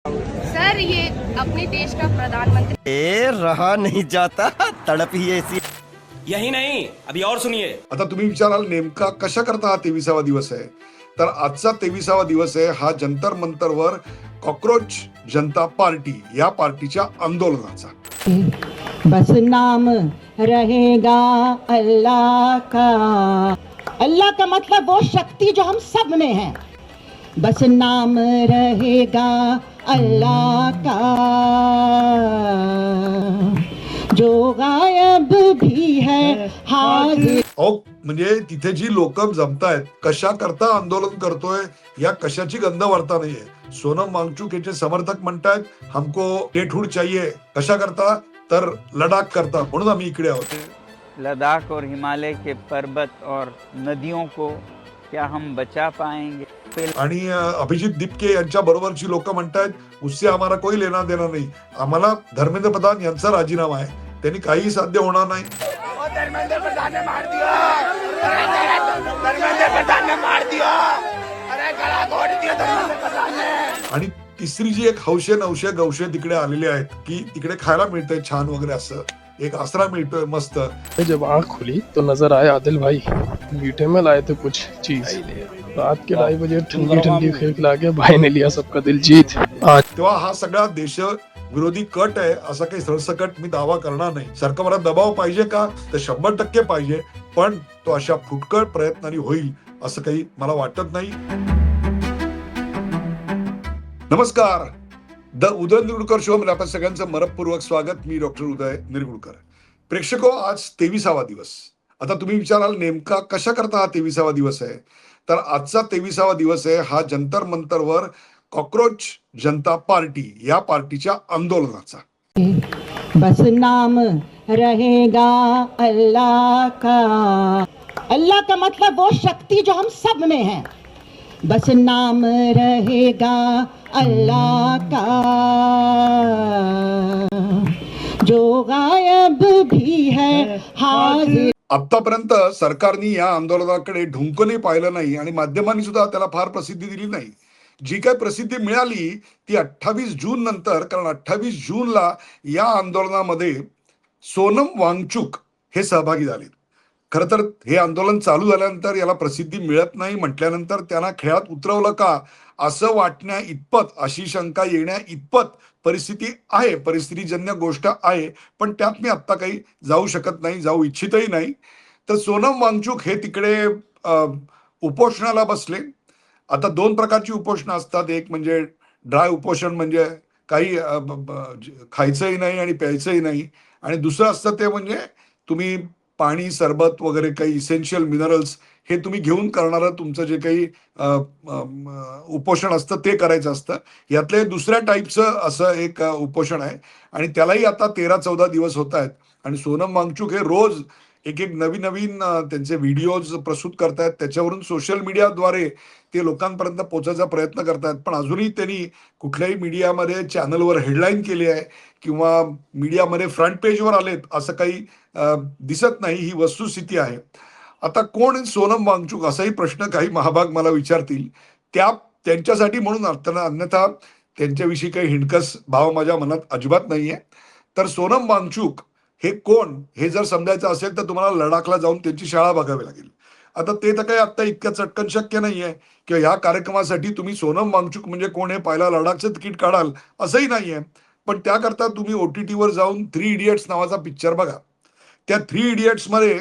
Sir ये अपने देश का प्रधानमंत्री रहा नहीं जाता तड़प ही ऐसी। यही नहीं, अभी और सुनिए। आता तुम्ही विचाराल नेमका कशा करता हा 23वा दिवस आहे. तर आजचा 23वा दिवस आहे हा जंतर मंतरवर कॉकरोच जनता पार्टी या पार्टीच्या आंदोलनाचा. बस नाम रहेगा अल्लाह का. अल्लाह का मतलब वो शक्ति जो हम सब में है. बस नाम रहेगा अल्लाह का जो गायब भी है हाजिर. अहो म्हणजे तिथे जी लोक जमतायत कशा करता आंदोलन करतोय या कशाची गंध वार्ता नाहीये. सोनम वांगचुक याचे समर्थक म्हणतायत हमको टेटहुड चाहिए. कशा करता तर लडाख करता म्हणून आम्ही इकडे आहोत. लद्दाख और हिमालय के पर्वत और नदियों को क्या हम बचा पाएंगे. आणि अभिजित दिपके यांच्या बरोबरची लोक म्हणतायत उससे हमारा कोई लेना देना नहीं. आम्हाला धर्मेंद्र प्रधान यांचा राजीनामा आहे. त्यांनी काही साध्य होणार नाही. धर्मेंद्र प्रधान ने मार दिया. धर्मेंद्र प्रधान ने मार दिया. अरे गला घोट दिया धर्मेंद्र प्रधान ने. आणि तिसरी जी एक हौशे नवशे गवशे तिकडे आलेले आहेत की तिकडे खायला मिळतंय छान वगैरे असं एक आसरा मिळतोय मस्त. जब आँख खुली तो नजर आए आदिल भाई मीठे में लाए थे कुछ चीज. रात के 2:30 बजे ठंडी ठंडी खेल ला के भाई ने लिया सबका दिल जीत. आज तेव्हा हा सगळा देश विरोधी कट आहे असा काही सरसकट मी दावा करणार नाही. सरकारला दबाव पाहिजे का तर 100% पाहिजे, पण तो अशा फुटकळ प्रयत्नांनी होईल असं काही मला वाटत नाही. नमस्कार, द उदय निरगुडकर शो मध्ये आपण सगळ्यांचं मनपूर्वक स्वागत. मी डॉक्टर उदय निरगुडकर. प्रेक्षको, आज 23वा दिवस. आता तुम्ही विचाराल नेमका कशा करता हा 23वा दिवस आहे. तर आजचा 23वा दिवस आहे हा जंतर मंतरवर कॉकरोच जनता पार्टी या पार्टीच्या आंदोलनाचा. बस नाम रहेगा अल्लाह का. अल्लाह का मतलब वो शक्ति जो हम सब में है. बस नाम रहेगा अल्लाह का जो गायब भी है हाजिर. आतापर्यंत सरकारने या आंदोलनाकडे ढुंकूनही पाहिलं नाही आणि माध्यमांनी सुद्धा त्याला फार प्रसिद्धी दिली नाही. जी काही प्रसिद्धी मिळाली ती 28 जून नंतर, कारण 28 जूनला या आंदोलनामध्ये सोनम वांगचुक हे सहभागी झाले. खरं तर हे आंदोलन चालू झाल्यानंतर याला प्रसिद्धी मिळत नाही म्हटल्यानंतर त्यांना खेळात उतरवलं का असं वाटण्या इतपत, अशी शंका येण्या इतपत परिस्थिती आहे, परिस्थितीजन्य गोष्ट आहे. पण त्यात मी आत्ता काही जाऊ शकत नाही, जाऊ इच्छितही नाही. तर सोनम वांगचुक हे तिकडे उपोषणाला बसले. आता 2 प्रकारची उपोषणं असतात. एक म्हणजे ड्राय उपोषण, म्हणजे काही खायचंही नाही आणि प्यायचंही नाही. आणि दुसरं असतं ते म्हणजे तुम्ही पाणी, सरबत वगैरे काही इसेन्शियल मिनरल्स हे तुम्ही घेऊन करणारं तुमचं जे काही उपोषण असतं ते करायचं असतं. यातले दुसऱ्या टाईपचं असं एक उपोषण आहे आणि त्यालाही आता 13-14 दिवस होत आहेत. आणि सोनम वांगचुक हे रोज एक नवीन त्यांचे व्हिडिओज प्रस्तुत करतायत. त्याच्यावरून सोशल मीडियाद्वारे ते लोकांपर्यंत पोहोचायचा प्रयत्न करतायत. पण अजूनही त्यांनी कुठल्याही मीडियामध्ये चॅनलवर हेडलाईन केली आहे किंवा मीडियामध्ये फ्रंट पेजवर आलेत असं काही दिसत नाही. ही वस्तुस्थिती आहे. आता कोण सोनम वांगचुक असाही प्रश्न काही महाभाग मला विचारतील. त्यांच्यासाठी म्हणून अन्यथा त्यांच्याविषयी काही हिणकस भाव माझ्या मनात अजिबात नाहीये. तर सोनम वांगचुक हे कोण हे जर समजायचं असेल तर तुम्हाला लडाखला जाऊन त्यांची शाळा बघावी लागेल. आता ते तर काही आता इतक्या चटकन शक्य नाहीये किंवा ह्या कार्यक्रमासाठी तुम्ही सोनम वांगचुक म्हणजे कोण हे पाहिला लडाखचं तिकीट काढाल असंही नाहीये. पण त्याकरता तुम्ही OTT वर जाऊन 3 इडियट्स नावाचा पिक्चर बघा. त्या 3 इडियट्स मध्ये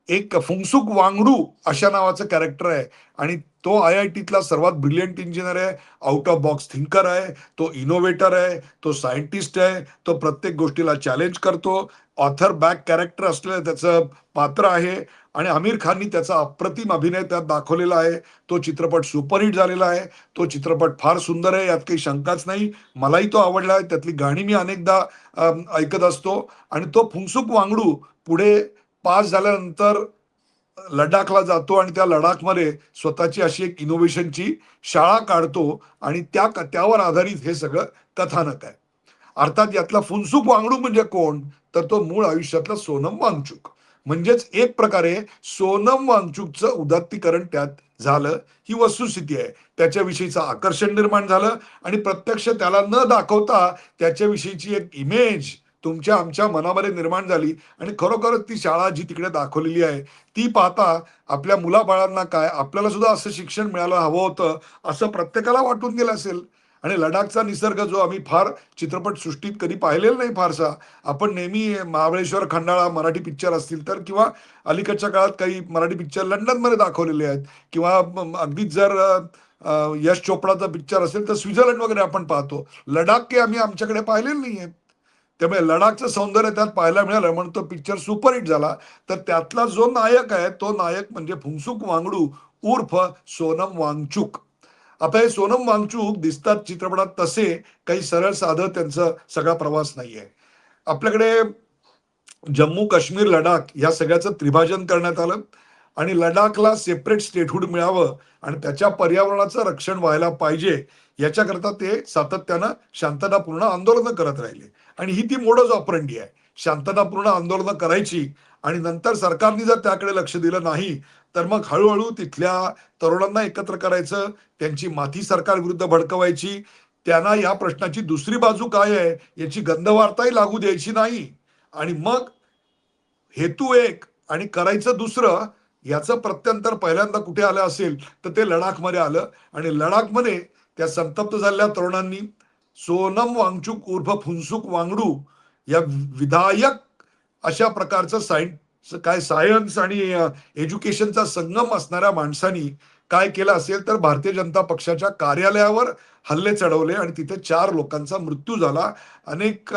एक फुंगसुक वांगडू अशा नावाचं कॅरेक्टर आहे आणि तो IITतला सर्वात ब्रिलियंट इंजिनियर आहे, आउट ऑफ बॉक्स थिंकर आहे, तो इनोव्हेटर आहे, तो सायंटिस्ट आहे, तो प्रत्येक गोष्टीला चॅलेंज करतो. ऑथर बॅक कॅरेक्टर असलेलं त्याचं पात्र आहे आणि आमिर खाननी त्याचा अप्रतिम अभिनय त्यात दाखवलेला आहे. तो चित्रपट सुपरहिट झालेला आहे. तो चित्रपट फार सुंदर आहे, यात काही शंकाच नाही. मलाही तो आवडला आहे. त्यातली गाणी मी अनेकदा ऐकत असतो. आणि तो फुंगसुक वांगडू पुढे पास झाल्यानंतर लडाखला जातो आणि त्या लडाखमध्ये स्वतःची अशी एक इनोव्हेशनची शाळा काढतो आणि त्यावर आधारित हे सगळं कथानक आहे. अर्थात यातला फुंगसुक वांगडू म्हणजे कोण तर तो मूळ आयुष्यातला सोनम वांगचुक. म्हणजेच एक प्रकारे सोनम वांगचुकचं उदात्तीकरण त्यात झालं ही वस्तुस्थिती आहे. त्याच्याविषयीचं आकर्षण निर्माण झालं आणि प्रत्यक्ष त्याला न दाखवता त्याच्याविषयीची एक इमेज तुमच्या आमच्या मनामध्ये निर्माण झाली आणि खरोखरच ती शाळा जी तिकडे दाखवलेली आहे ती पाहता आपल्या मुलाबाळांना काय आपल्याला सुद्धा असं शिक्षण मिळायला हवं होतं असं प्रत्येकाला वाटून गेलं असेल. आणि लडाखचा निसर्ग जो आम्ही फार चित्रपट सृष्टीत कधी पाहिलेला नाही फारसा, आपण नेहमी महाबळेश्वर खंडाळा मराठी पिक्चर असतील तर किंवा अलीकडच्या काळात काही मराठी पिक्चर लंडनमध्ये दाखवलेले आहेत किंवा अगदीच जर यश चोपडाचा पिक्चर असेल तर स्वित्झर्लंड वगैरे आपण पाहतो. लडाख के आम्ही आमच्याकडे पाहिलेलं नाहीये. त्यामुळे लडाखचं सौंदर्य त्यात पाहायला मिळालं म्हणून तो पिक्चर सुपरहिट झाला. तर त्यातला जो नायक आहे तो नायक म्हणजे फुंगसुक वांगडू उर्फ सोनम वांगचुक. आता हे सोनम वांगचुक दिसतात चित्रपटात तसे काही सरळ साधं त्यांचा सगळा प्रवास नाहीये. आपल्याकडे जम्मू काश्मीर लडाख या सगळ्याचं त्रिभाजन करण्यात आलं आणि लडाखला सेपरेट स्टेटहुड मिळावं आणि त्याच्या पर्यावरणाचं रक्षण व्हायला पाहिजे याच्याकरता ते सातत्यानं शांततापूर्ण आंदोलनं करत राहिले. आणि ही ती मोडच ऑपरेंडी आहे, शांततापूर्ण आंदोलनं करायची आणि नंतर सरकारने जर त्याकडे लक्ष दिलं नाही तर मग हळूहळू तिथल्या तरुणांना एकत्र करायचं, त्यांची माथी सरकार विरुद्ध भडकवायची, त्यांना या प्रश्नाची दुसरी बाजू काय आहे याची गंधवार्ताही लागू द्यायची नाही. आणि मग हेतू एक आणि करायचं दुसरं याचं प्रत्यंतर पहिल्यांदा कुठे आलं असेल तर ते लडाखमध्ये आलं. आणि लडाखमध्ये त्या संतप्त झालेल्या तरुणांनी सोनम वांगचुक उर्फ फुंसुक वांगडू या विधायक अशा प्रकारचं सायन्स आणि एज्युकेशनचा संगम असणाऱ्या माणसांनी काय केलं असेल तर भारतीय जनता पक्षाच्या कार्यालयावर हल्ले चढवले आणि तिथे 4 लोकांचा मृत्यू झाला. अनेक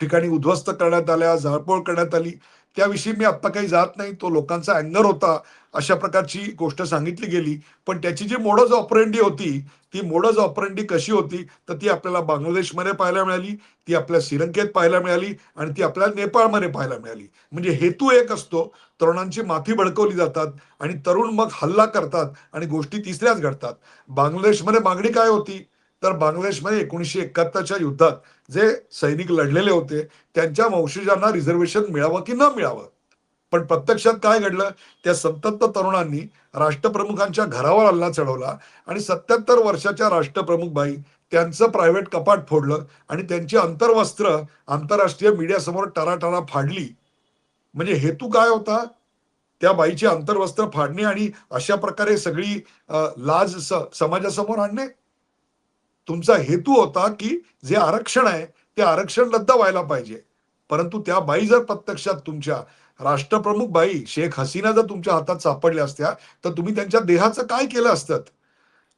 ठिकाणी उद्ध्वस्त करण्यात आल्या, जाळपोळ करण्यात आली. त्याविषयी मी आत्ता काही जात नाही, तो लोकांचा अँगर होता अशा प्रकारची गोष्ट सांगितली गेली. पण त्याची जी मोडस ऑपरेंडी होती ती मोडस ऑपरेंडी कशी होती तर ती आपल्याला बांगलादेशमध्ये पाहायला मिळाली, ती आपल्या श्रीलंकेत पाहायला मिळाली आणि ती आपल्याला नेपाळमध्ये पाहायला मिळाली. म्हणजे हेतू एक असतो, तरुणांची माथी भडकवली जातात आणि तरुण मग हल्ला करतात आणि गोष्टी तिसऱ्याच घडतात. बांगलादेशमध्ये मागणी काय होती तर बांगलादेशमध्ये 1971च्या युद्धात जे सैनिक लढलेले होते त्यांच्या वंशजांना रिझर्वेशन मिळावं की न मिळावं. पण प्रत्यक्षात काय घडलं, त्या संतप्त तरुणांनी राष्ट्रप्रमुखांच्या घरावर हल्ला चढवला आणि 77 वर्षाच्या राष्ट्रप्रमुख बाई त्यांचं प्रायव्हेट कपाट फोडलं आणि त्यांची अंतर्वस्त्र आंतरराष्ट्रीय मीडियासमोर टराटरा फाडली. म्हणजे हेतू काय होता, त्या बाईची अंतर्वस्त्र फाडणे आणि अशा प्रकारे सगळी लाज समाजासमोर आणणे. तुमचा हेतू होता की जे आरक्षण आहे ते आरक्षण रद्द व्हायला पाहिजे. परंतु त्या बाई जर प्रत्यक्षात तुमच्या राष्ट्रप्रमुख बाई शेख हसीना जर तुमच्या हातात सापडल्या असत्या तर तुम्ही त्यांच्या देहाचं काय केलं असतं.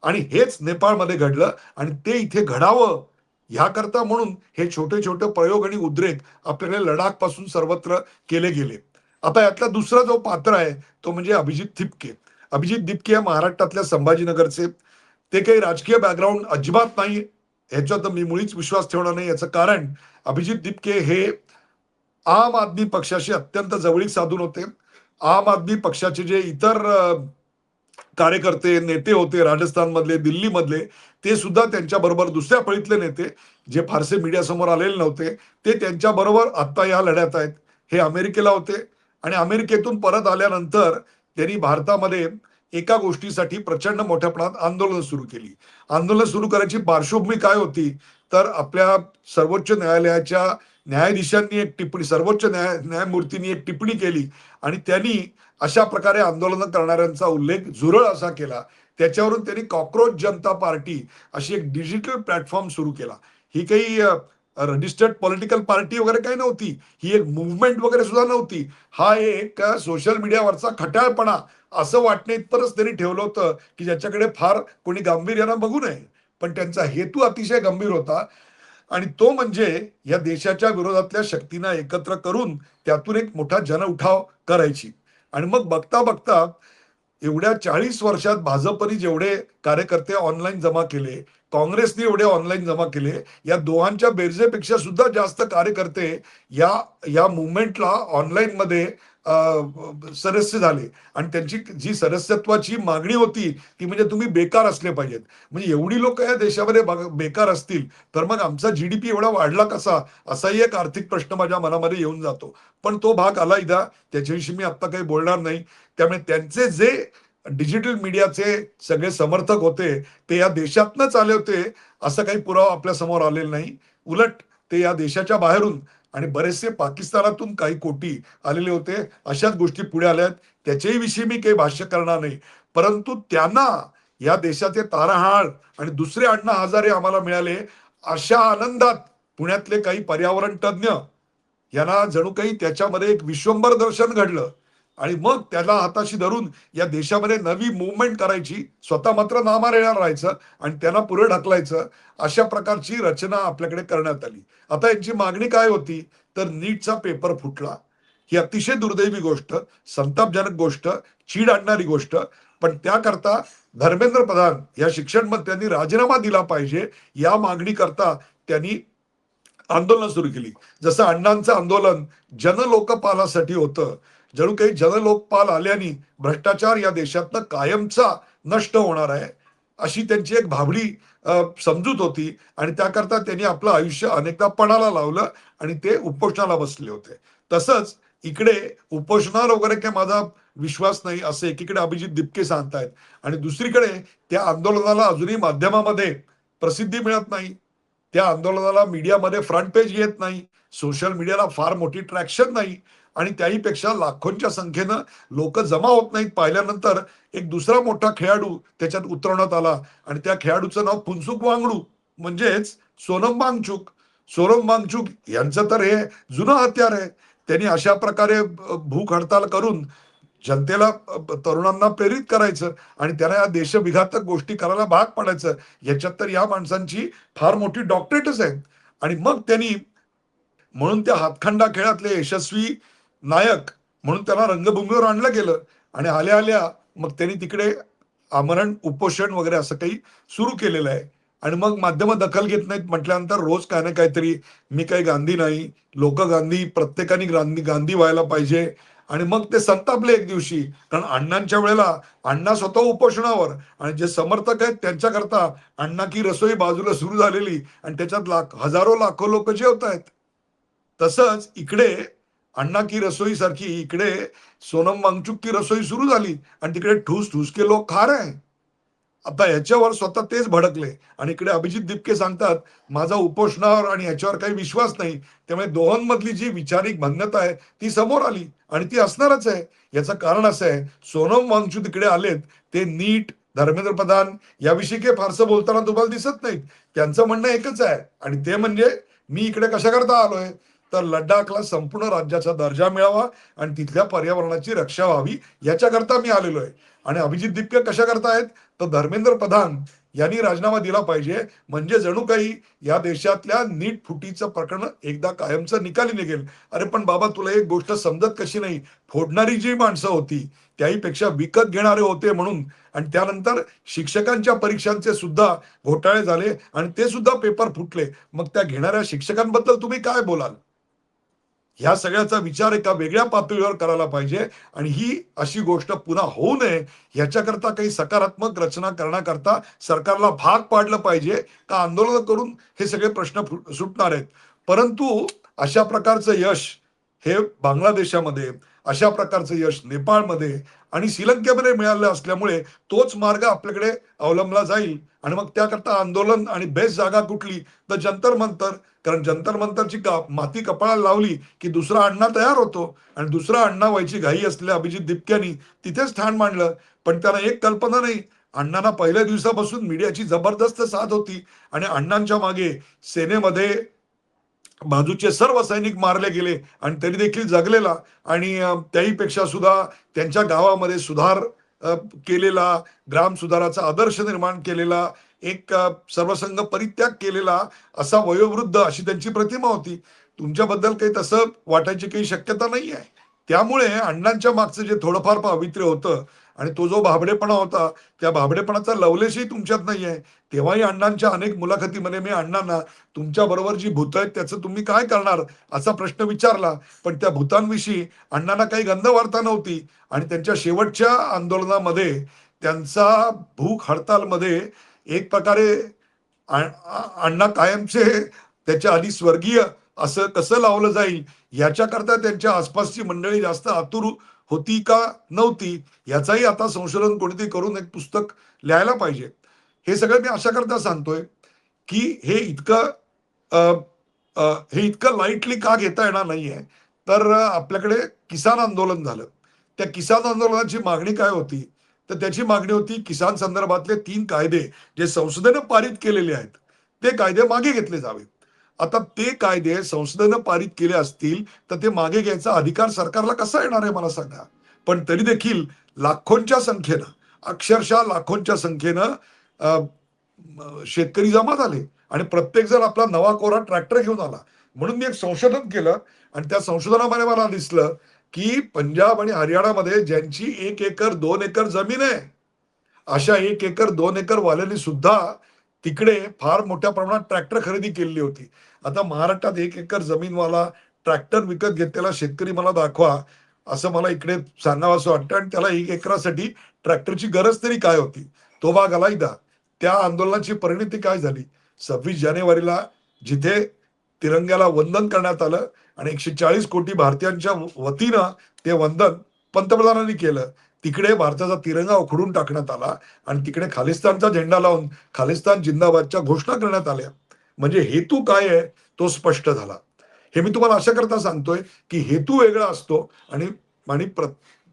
आणि हेच नेपाळमध्ये घडलं आणि ते इथे घडावं ह्याकरता म्हणून हे छोटे छोटे प्रयोग आणि उद्रेक आपल्याकडे लडाख पासून सर्वत्र केले गेले. आता यातला दुसरा जो पात्र आहे तो म्हणजे अभिजित दिपके. अभिजित दिपके हे महाराष्ट्रातल्या संभाजीनगरचे. ते काही राजकीय बॅकग्राऊंड अजिबात नाही ह्याच्यात मी मुळीच विश्वास ठेवणार नाही. याचं कारण अभिजित दिपके हे आम आदमी पक्षाशी अत्यंत जवळीक साधून होते. आम आदमी पक्षाचे जे इतर कार्यकर्ते नेते होते राजस्थान मधले, दिल्ली मधले, ते सुद्धा त्यांच्या बरोबर दुसऱ्या फळीतले नेते जे फारसे मीडिया समोर आलेले नव्हते ते त्यांच्या बरोबर आता या लढ्यात आहेत. हे अमेरिकेला होते आणि अमेरिकेतून परत आल्यानंतर त्यांनी भारतामध्ये एका गोष्टीसाठी प्रचंड मोठ्या प्रमाणात आंदोलन सुरू केली. आंदोलन सुरू करायची पार्श्वभूमी काय होती तर आपल्या सर्वोच्च न्यायालयाच्या न्यायाधीशांनी एक टिप्पणी, सर्वोच्च न्यायमूर्तींनी एक टिप्पणी केली आणि त्यांनी अशा प्रकारे आंदोलन करणाऱ्यांचा उल्लेख झुरळ असा केला. त्याच्यावरून त्यांनी कॉक्रोच जनता पार्टी अशी एक डिजिटल प्लॅटफॉर्म सुरू केला. ही काही रजिस्टर्ड पॉलिटिकल पार्टी वगैरे काही नव्हती, ही एक मुव्हमेंट वगैरे सुद्धा नव्हती. हा एक सोशल मीडियावरचा खट्याळपणा असं वाटणे इतपरच त्यांनी ठेवलं होतं की ज्याच्याकडे फार कोणी गांभीर्यानं बघू नये. पण त्यांचा हेतू अतिशय गंभीर होता आणि तो म्हणजे या देशाच्या विरोधातल्या शक्तींना एकत्र करून त्यातून एक मोठा जनउठाव करायची. आणि मग बघता बघता एवढ्या 40 वर्षात भाजपने जेवढे कार्यकर्ते ऑनलाईन जमा केले, काँग्रेसने एवढे ऑनलाईन जमा केले, या दोघांच्या बेरजेपेक्षा सुद्धा जास्त कार्यकर्ते या मुवमेंटला ऑनलाईन मध्ये सदस्य झाले. आणि त्यांची जी सदस्यत्वाची मागणी होती ती म्हणजे तुम्ही बेकार असले पाहिजेत. म्हणजे एवढी लोक या देशामध्ये बेकार असतील तर मग आमचा GDP एवढा वाढला कसा, असाही एक आर्थिक प्रश्न माझ्या मनामध्ये येऊन जातो. पण तो भाग आला इदा, त्याच्याविषयी मी आता काही बोलणार नाही. त्यामुळे त्यांचे जे डिजिटल मीडियाचे सगळे समर्थक होते ते या देशातनंच आले होते असं काही पुरावा आपल्या समोर आलेला नाही. उलट ते या देशाच्या बाहेरून आणि बरेचसे पाकिस्तानातून काही कोटी आलेले होते. अशाच गोष्टी पुढे आल्यात. त्याच्याही विषयी मी काही भाष्य करणार नाही. परंतु त्यांना या देशाचे ताराहाळ आणि दुसरे अण्णा हजारे आम्हाला मिळाले अशा आनंदात पुण्यातले काही पर्यावरण तज्ज्ञ यांना जणू काही त्याच्यामध्ये एक विश्वंभर दर्शन घडलं आणि मग त्याला हाताशी धरून या देशामध्ये नवी मुवमेंट करायची, स्वतः मात्र नामारेला राहायचं आणि त्यांना पुढे ढकलायचं, अशा प्रकारची रचना आपल्याकडे करण्यात आली. आता यांची मागणी काय होती तर नीटचा पेपर फुटला, ही अतिशय दुर्दैवी गोष्ट, संतापजनक गोष्ट, चीड आणणारी गोष्ट. पण त्याकरता धर्मेंद्र प्रधान या शिक्षण मंत्र्यांनी राजीनामा दिला पाहिजे या मागणी करता त्यांनी आंदोलन सुरू केली. जसं अण्णांचं आंदोलन जनलोकपालासाठी होतं, जणू काही जनलोकपाल आल्याने भ्रष्टाचार या देशातनं कायमचा नष्ट होणार आहे अशी त्यांची एक भाबडी समजूत होती आणि त्याकरता त्यांनी आपलं आयुष्य अनेकदा पणाला लावलं आणि ते उपोषणाला बसले होते. तसंच इकडे उपोषणावर वगैरे काही माझा विश्वास नाही असं एकीकडे अभिजित दिपके सांगतायत आणि दुसरीकडे त्या आंदोलनाला अजूनही माध्यमामध्ये प्रसिद्धी मिळत नाही, त्या आंदोलनाला मीडियामध्ये फ्रंट पेज येत नाही, सोशल मीडियाला फार मोठी ट्रॅक्शन नाही आणि त्याहीपेक्षा लाखोंच्या संख्येनं लोक जमा होत नाहीत. पाहिल्यानंतर एक दुसरा मोठा खेळाडू त्याच्यात उतरवण्यात आला आणि त्या खेळाडूचं नाव फुनसुक वांगडू म्हणजेच सोनम वांगचुक. सोनम वांगचुक यांचं तर हे जुनं हत्यार आहे. त्यांनी अशा प्रकारे भूक हडताल करून जनतेला, तरुणांना प्रेरित करायचं आणि त्यांना या देशविघातक गोष्टी करायला भाग पाडायचं. याच्यात तर या माणसांची फार मोठी डॉक्टरेटच आहे. आणि मग त्यांनी म्हणून त्या हातखंडा खेळातले यशस्वी नायक म्हणून त्यांना रंगभूमीवर आणलं गेलं आणि आल्या आल्या मग त्यांनी तिकडे आमरण उपोषण वगैरे असं काही सुरू केलेलं आहे. आणि मग माध्यमं दखल घेत नाहीत म्हटल्यानंतर रोज काय ना काहीतरी, मी काही गांधी नाही, लोक गांधी, प्रत्येकाने गांधी व्हायला पाहिजे. आणि मग ते संतापले एक दिवशी, कारण अण्णांच्या वेळेला अण्णा स्वतः उपोषणावर आणि जे समर्थक आहेत त्यांच्याकरता अण्णा की रसोई बाजूला सुरू झालेली आणि त्याच्यात हजारो लाखो लोक जेवत आहेत. तसंच इकडे अण्णा की रसोई सारखी इकडे सोनम वांगचुक की रसोई सुरू झाली आणि तिकडे ठूस ठूस के लोक खा रहे. आता याच्यावर स्वतः तेच भडकले आणि इकडे अभिजित दिपके सांगतात माझा उपोषणावर आणि याच्यावर काही विश्वास नाही. त्यामुळे दोघांमधली जी वैचारिक भिन्नता आहे ती समोर आली आणि ती असणारच आहे. याचं कारण असं आहे, सोनम वांगचुक तिकडे आलेत, ते नीट, धर्मेंद्र प्रधान याविषयी काही फारसं बोलताना तुम्हाला दिसत नाहीत. त्यांचं म्हणणं एकच आहे आणि ते म्हणजे मी इकडे कशा करता आलोय तर लडाखला संपूर्ण राज्याचा दर्जा मिळावा आणि तिथल्या पर्यावरणाची रक्षा व्हावी याच्याकरता मी आलेलो आहे. आणि अभिजित दिपके कशा करतायत तर धर्मेंद्र प्रधान यांनी राजीनामा दिला पाहिजे, म्हणजे जणू काही या देशातल्या नीट फुटीचं प्रकरण एकदा कायमचं निकाली निघेल. अरे पण बाबा, तुला एक गोष्ट समजत कशी नाही, फोडणारी जी माणसं होती त्याहीपेक्षा विकत घेणारे होते म्हणून, आणि त्यानंतर शिक्षकांच्या परीक्षांचे सुद्धा घोटाळे झाले आणि ते सुद्धा पेपर फुटले. मग त्या घेणाऱ्या शिक्षकांबद्दल तुम्ही काय बोलाल? ह्या सगळ्याचा विचार एका वेगळ्या पातळीवर करायला पाहिजे आणि ही अशी गोष्ट पुन्हा होऊ नये याच्याकरता काही सकारात्मक रचना करण्याकरता सरकारला भाग पाडलं पाहिजे का आंदोलन करून हे सगळे प्रश्न सुटणार आहेत. परंतु अशा प्रकारचं यश हे बांगलादेशामध्ये, अशा प्रकारचं यश नेपाळमध्ये आणि श्रीलंकेमध्ये मिळालं असल्यामुळे तोच मार्ग आपल्याकडे अवलंबला जाईल. आणि मग त्याकरता आंदोलन आणि बेस्ट जागा कुठली तर जंतर मंतर, कारण जंतर मंतरची माती कपाळाला लावली की दुसरा अण्णा तयार होतो आणि दुसरा अण्णा व्हायची घाई असलेल्या अभिजित दिपक्यांनी तिथेच ठाण मांडलं. पण त्यांना एक कल्पना नाही, अण्णांना पहिल्या दिवसापासून मीडियाची जबरदस्त साथ होती आणि अण्णांच्या मागे सेनेमध्ये बाजूचे सर्व सैनिक मारले गेले आणि तरी देखील जगलेला आणि त्याहीपेक्षा सुद्धा त्यांच्या गावामध्ये सुधार केलेला, ग्राम सुधाराचा आदर्श निर्माण केलेला, एक सर्वसंग परित्याग केलेला असा वयोवृद्ध अशी त्यांची प्रतिमा होती. तुमच्याबद्दल काही तसं वाटायची काही शक्यता नाही आहे. त्यामुळे अण्णांच्या मागचं जे थोडंफार पावित्र्य होतं आणि तो जो भाबडेपणा होता त्या भाबडेपणाचा लवलेशही तुमच्यात नाही आहे. तेव्हाही अण्णांच्या अनेक मुलाखतीमध्ये मी अण्णांना तुमच्या बरोबर जी भूत आहेत त्याचं तुम्ही काय करणार असा प्रश्न विचारला, पण त्या भूतांविषयी अण्णांना काही गंध वार्ता नव्हती. आणि त्यांच्या शेवटच्या आंदोलनामध्ये त्यांचा भूक हडतालमध्ये एक प्रकारे अण्णा कायमचे त्याच्या आधी स्वर्गीय असं कसं लावलं जाईल याच्याकरता त्यांच्या आसपासची मंडळी जास्त आतुर होती का नव्हती याचाही आता संशोधन कोणीतरी करून एक पुस्तक लिहायला पाहिजे. हे सगळं मी अशा करता सांगतोय की अ, हे इतकं लाईटली का घेता येणार नाहीये. तर आपल्याकडे किसान आंदोलन झालं. त्या किसान आंदोलनाची मागणी काय होती, तर त्याची मागणी होती किसान संदर्भातले 3 कायदे जे संसदेनं पारित केलेले आहेत, ते कायदे मागे घेतले जावे. आता ते कायदे संसदेनं पारित केले असतील तर ते मागे घ्यायचा अधिकार सरकारला कसा येणार आहे मला सांगा. पण तरी देखील लाखोंच्या संख्येनं, अक्षरशः लाखोंच्या संख्येनं शेतकरी जमा झाले आणि प्रत्येक जण आपला नवा कोरा ट्रॅक्टर घेऊन आला. म्हणून मी एक संशोधन केलं आणि त्या संशोधनामध्ये मला दिसलं की पंजाब आणि हरियाणामध्ये ज्यांची 1 एकर 2 एकर जमीन आहे, अशा 1 एकर 2 एकर वाल्यांनी सुद्धा तिकडे फार मोठ्या प्रमाणात ट्रॅक्टर खरेदी केलेली होती. आता महाराष्ट्रात 1 एकर जमीनवाला ट्रॅक्टर विकत घेतलेला शेतकरी मला दाखवा, असं मला इकडे सांगावंसं वाटतं. आणि त्याला 1 एकरासाठी ट्रॅक्टरची गरज तरी काय होती, तो भाग अलायदा. त्या आंदोलनाची परिणती काय झाली, 26 जानेवारीला जिथे तिरंग्याला वंदन करण्यात आलं आणि 140 कोटी भारतीयांच्या वतीनं ते वंदन पंतप्रधानांनी केलं, तिकडे भारताचा तिरंगा उखडून टाकण्यात आला आणि तिकडे खालिस्तानचा झेंडा लावून खालिस्तान जिंदाबादच्या घोषणा करण्यात आल्या. म्हणजे हेतू काय आहे तो स्पष्ट झाला. हे मी तुम्हाला अशा करता सांगतोय की हेतू वेगळा असतो आणि आणि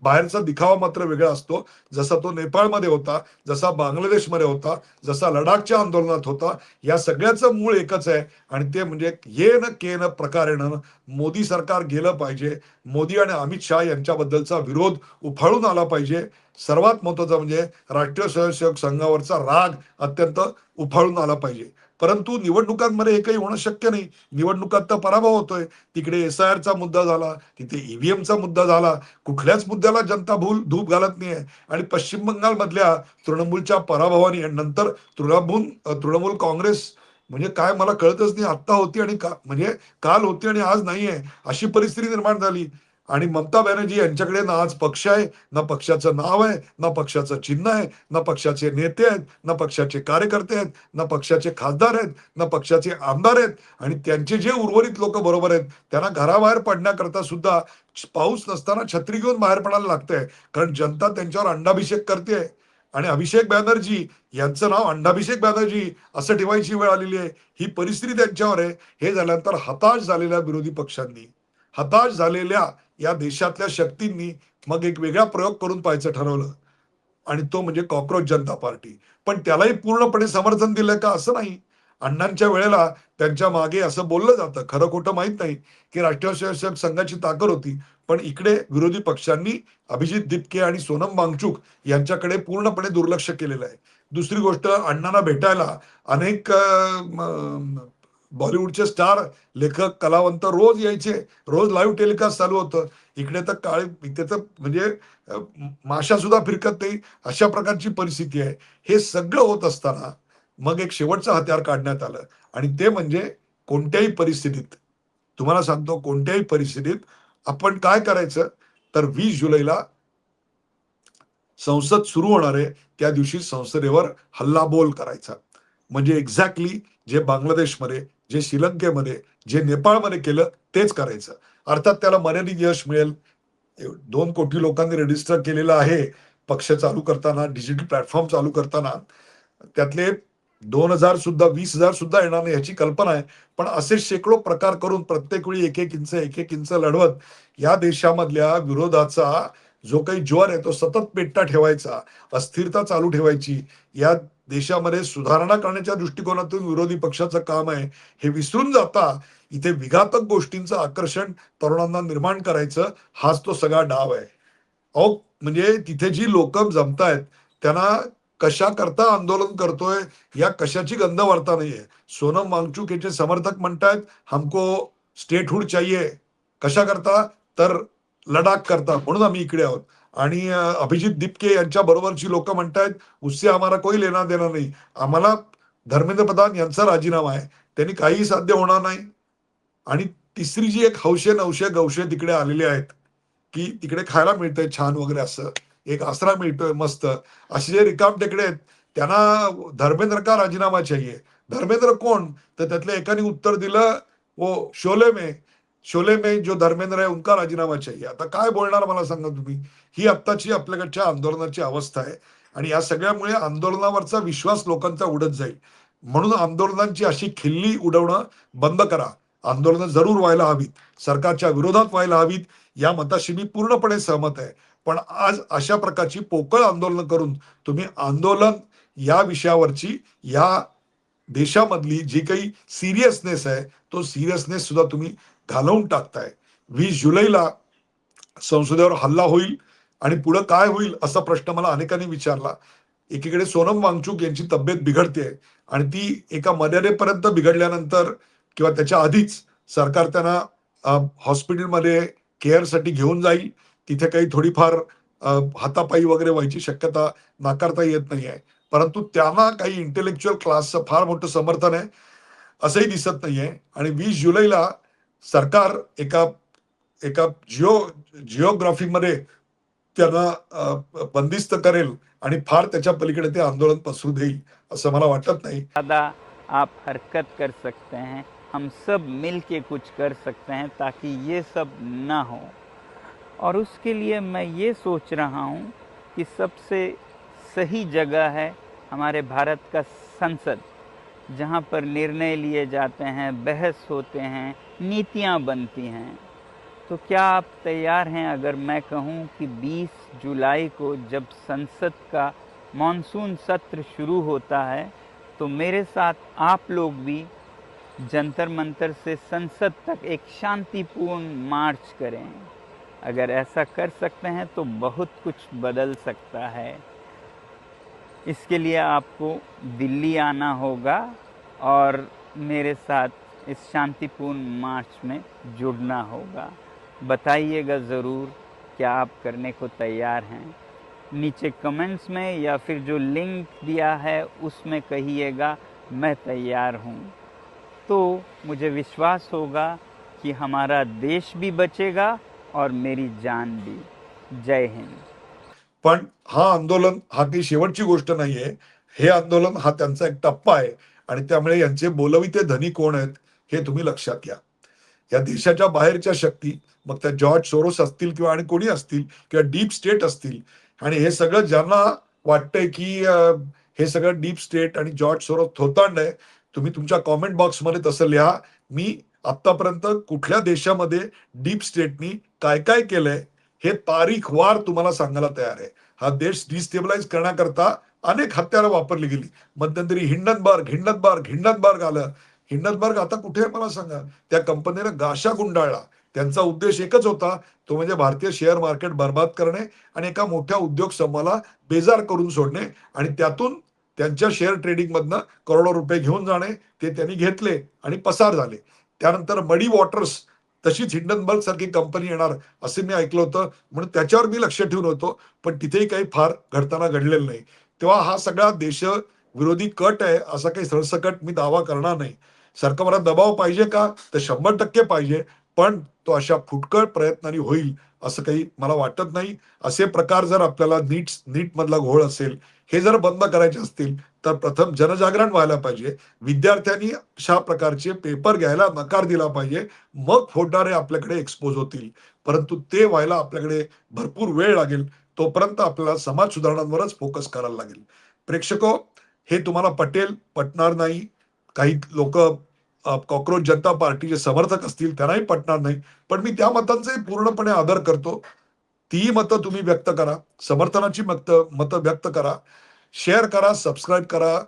बाहेरचा दिखावा मात्र वेगळा असतो. जसा तो नेपाळमध्ये होता, जसा बांगलादेशमध्ये होता, जसा लडाखच्या आंदोलनात होता. या सगळ्याचं मूळ एकच आहे आणि ते म्हणजे येन केन प्रकारेनं मोदी सरकार गेलं पाहिजे. मोदी आणि अमित शहा यांच्याबद्दलचा विरोध उफाळून आला पाहिजे. सर्वात महत्वाचं म्हणजे राष्ट्रीय स्वयंसेवक संघावरचा राग अत्यंत उफाळून आला पाहिजे. परंतु निवडणुकांमध्ये हे काही होणं शक्य नाही. निवडणुकात तर पराभव होतोय. तिकडे SIRचा मुद्दा झाला, तिथे EVMचा मुद्दा झाला. कुठल्याच मुद्द्याला जनता धूप घालत नाहीये. आणि पश्चिम बंगालमधल्या तृणमूलच्या पराभवानी आणि नंतर तृणमूल काँग्रेस म्हणजे काय मला कळतच नाही. आत्ता होती आणि म्हणजे काल होती आणि आज नाहीये, अशी परिस्थिती निर्माण झाली. आणि ममता बॅनर्जी यांच्याकडे ना आज पक्ष आहे, ना पक्षाचं नाव आहे, ना पक्षाचं चिन्ह आहे, ना पक्षाचे नेते आहेत, ना पक्षाचे कार्यकर्ते आहेत, ना पक्षाचे खासदार आहेत, ना पक्षाचे आमदार आहेत. आणि त्यांचे जे उर्वरित लोक बरोबर आहेत त्यांना घराबाहेर पडण्याकरता सुद्धा पाऊस नसताना छत्री घेऊन बाहेर पडायला लागतंय. कारण जनता त्यांच्यावर अंडाभिषेक करते आणि अभिषेक बॅनर्जी यांचं नाव अंडाभिषेक बॅनर्जी असं ठेवायची वेळ आलेली आहे. ही परिस्थिती त्यांच्यावर आहे. हे झाल्यानंतर हताश झालेल्या विरोधी पक्षांनी, हताश झालेल्या या देशातल्या शक्तींनी मग एक वेगळा प्रयोग करून पाहायचं ठरवलं आणि तो म्हणजे कॉक्रोच जनता पार्टी. पण त्यालाही पूर्णपणे समर्थन दिलं का असं नाही. अण्णांच्या वेळेला त्यांच्या मागे असं बोललं जातं, खरं खोटं माहित नाही, की राष्ट्रीय स्वयंसेवक संघाची ताकद होती. पण इकडे विरोधी पक्षांनी अभिजित दिपके आणि सोनम वांगचुक यांच्याकडे पूर्णपणे दुर्लक्ष केलेलं आहे. दुसरी गोष्ट, अण्णांना भेटायला अनेक बॉलिवूडचे स्टार लेखक कलावंत रोज यायचे, रोज लाईव्ह टेलिकास्ट चालू होतं. इकडे तर इथे तर म्हणजे माशा सुद्धा फिरकत नाही, अशा प्रकारची परिस्थिती आहे. हे सगळं होत असताना मग एक शेवटचं हत्यार काढण्यात आलं आणि ते म्हणजे कोणत्याही परिस्थितीत, तुम्हाला सांगतो कोणत्याही परिस्थितीत आपण काय करायचं, तर 20 जुलैला संसद सुरू होणार आहे त्या दिवशी संसदेवर हल्लाबोल करायचा. म्हणजे एक्झॅक्टली जे बांगलादेशमध्ये, जे श्रीलंकेमध्ये, जे नेपाळमध्ये केलं तेच करायचं. अर्थात त्याला मर्यादित यश मिळेल. 2 कोटी लोकांनी रजिस्टर केलेलं आहे पक्ष चालू करताना, डिजिटल प्लॅटफॉर्म चालू करताना. त्यातले 2,000 सुद्धा 20,000 सुद्धा येणार नाही ह्याची कल्पना आहे. पण असे शेकडो प्रकार करून प्रत्येक वेळी एक एक इंच लढवत या देशामधल्या विरोधाचा जो काही ज्वर आहे तो सतत पेटता ठेवायचा, अस्थिरता चालू ठेवायची. या देशामध्ये सुधारणा करण्याच्या दृष्टिकोनातून विरोधी पक्षाचं काम आहे. हे विसरून जाता इथे विघातक गोष्टींचं आकर्षण तरुणांना निर्माण करायचं, हाच तो सगळा डाव आहे. अहो म्हणजे तिथे जी लोक जमतायत त्यांना कशा करता आंदोलन करतोय या कशाची गंध वार्ता नाहीये. सोनम वांगचुक याचे समर्थक म्हणतायत हमको स्टेटहुड चाहिए. कशा करता, तर लडाख करता, म्हणून आम्ही इकडे आहोत. आणि अभिजित दिपके यांच्या बरोबरची लोक म्हणतायत उससे हमारा कोई लेना देना नाही, आम्हाला धर्मेंद्र प्रधान यांचा राजीनामा आहे, त्यांनी काहीही साध्य होणार नाही. आणि तिसरी जी एक हौशे नवशे गवशे तिकडे आलेले आहेत की तिकडे खायला मिळतंय छान वगैरे, असं एक आसरा मिळतोय मस्त, असे जे रिकाम टेकडे आहेत त्यांना धर्मेंद्र का राजीनामा चाहिए. धर्मेंद्र कोण, तर त्यातल्या एकाने उत्तर दिलं वो शोले में, शोले में जो धर्मेंद्र है उनका राजीनामा चाहिए. आता काय बोलणार मला सांगा तुम्ही. ही आत्ताची आपल्याकडच्या आंदोलनाची अवस्था आहे आणि या सगळ्यामुळे आंदोलनावरचा विश्वास लोकांचा उडत जाईल. म्हणून आंदोलनांची अशी खिल्ली उडवणं बंद करा. आंदोलनं जरूर व्हायला हवीत, सरकारच्या विरोधात व्हायला हवीत, या मताशी मी पूर्णपणे सहमत आहे. पण आज अशा प्रकारची पोकळ आंदोलन करून तुम्ही आंदोलन या विषयावरची या देशामधली जी काही सिरियसनेस आहे तो सिरियसनेस सुद्धा तुम्ही घालवून टाकताय. 20 जुलैला संसदेवर हल्ला होईल आणि पुढे काय होईल असा प्रश्न मला अनेकांनी विचारला. एकीकडे सोनम वांगचुक यांची तब्येत बिघडते आणि ती एका मर्यादेपर्यंत बिघडल्यानंतर किंवा त्याच्या आधीच सरकार त्यांना हॉस्पिटलमध्ये केअरसाठी घेऊन जाईल. तिथे काही थोडीफार हातापायी वगैरे व्हायची शक्यता नाकारता येत नाही आहे. परंतु त्यांना काही इंटेलेक्च्युअल क्लासचं फार मोठं समर्थन आहे असंही दिसत नाहीये. आणि 20 जुलैला सरकार एका एका जिओग्राफीमध्ये त्यांना बंदिस्त करेल आणि फार त्याच्या पलीकडे ते आंदोलन पसरू देईल असं मला वाटत नाही. ज़्यादा आप हरकत कर सकते हैं, हम सब मिल के कुछ कर सकते हैं ताकि ये सब ना हो. और उसके लिए मैं ये सोच रहा हूँ कि सबसे सही जगह है हमारे भारत का संसद, जहाँ पर निर्णय लिए जाते हैं, बहस होते हैं, नीतियाँ बनती हैं. तो क्या आप तैयार हैं अगर मैं कहूँ कि 20 जुलाई को जब संसद का मॉनसून सत्र शुरू होता है तो मेरे साथ आप लोग भी जंतर मंतर से संसद तक एक शांतिपूर्ण मार्च करें. अगर ऐसा कर सकते हैं तो बहुत कुछ बदल सकता है. इसके लिए आपको दिल्ली आना होगा और मेरे साथ इस शांतिपूर्ण मार्च में जुड़ना होगा. बताइएगा ज़रूर क्या आप करने को तैयार हैं. नीचे कमेंट्स में या फिर जो लिंक दिया है उसमें कहिएगा मैं तैयार हूँ. तो मुझे विश्वास होगा कि हमारा देश भी बचेगा और मेरी जान भी. जय हिंद. पण हा आंदोलन हा काही शेवटची गोष्ट नाहीये. हे आंदोलन हा त्यांचा एक टप्पा आहे आणि त्यामुळे यांचे बोलविते धनी कोण आहेत हे तुम्ही लक्षात घ्या. या देशाच्या बाहेरच्या शक्ती, मग त्या जॉर्ज सोरोस असतील किंवा आणि कोणी असतील किंवा डीप स्टेट असतील, आणि हे सगळं ज्यांना वाटतंय की हे सगळं डीप स्टेट आणि जॉर्ज सोरोस थोतांड आहे, तुम्ही तुमच्या कॉमेंट बॉक्समध्ये तसं लिहा. मी आतापर्यंत कुठल्या देशामध्ये डीप स्टेटनी काय काय केलंय हे तारीखवार तुम्हाला सांगायला तयार आहे. हा देश डिस्टेबलाइज करण्याकरता अनेक हत्यारं वापरली गेली. मध्यंतरी हिंडनबर्ग आलं. हिंडनबर्ग आता कुठे आहे मला सांगा. त्या कंपनीने गाशा गुंडाळला. त्यांचा उद्देश एकच होता, तो म्हणजे भारतीय शेअर मार्केट बर्बाद करणे आणि एका मोठ्या उद्योग समूहाला बेजार करून सोडणे आणि त्यातून त्यांच्या शेअर ट्रेडिंग मधनं करोडो रुपये घेऊन जाणे. ते त्यांनी घेतले आणि पसार झाले. त्यानंतर मडी वॉटर्स तशीच हिंडनबर्ग सारखी कंपनी येणार असे मी ऐकलं होतं, म्हणून त्याच्यावर मी लक्ष ठेवून होतो. पण तिथेही काही फार घडताना घडलेलं नाही. तेव्हा हा सगळा देश विरोधी कट आहे असा काही सरसकट मी दावा करणार नाही. सरकारला दबाव पाहिजे का, तर 100% पाहिजे, पण तो अशा फुटकळ प्रयत्नांनी होईल असं काही मला वाटत नाही. असे प्रकार जर आपल्याला नीट मधला घोळ असेल, हे जर बंद करायचे असतील तर प्रथम जनजागरण व्हायला पाहिजे. विद्यार्थ्यांनी अशा प्रकारचे पेपर घ्यायला नकार दिला पाहिजे, मग फोडणारे आपल्याकडे एक्सपोज होतील. परंतु ते व्हायला आपल्याकडे भरपूर वेळ लागेल. तोपर्यंत आपल्याला समाज सुधारणांवरच फोकस करायला लागेल. प्रेक्षको, हे तुम्हाला पटणार नाही. काही लोक कॉक्रोच जनता पार्टीचे समर्थक असतील, त्यांनाही पटणार नाही. पण मी त्या मतांचाही पूर्णपणे आदर करतो. ती मतं तुम्ही व्यक्त करा, समर्थनाची मतं व्यक्त करा, शेअर करा, सबस्क्राईब करा,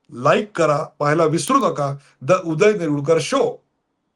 लाईक करा, पाहायला विसरू नका. The Uday Nirulkar show.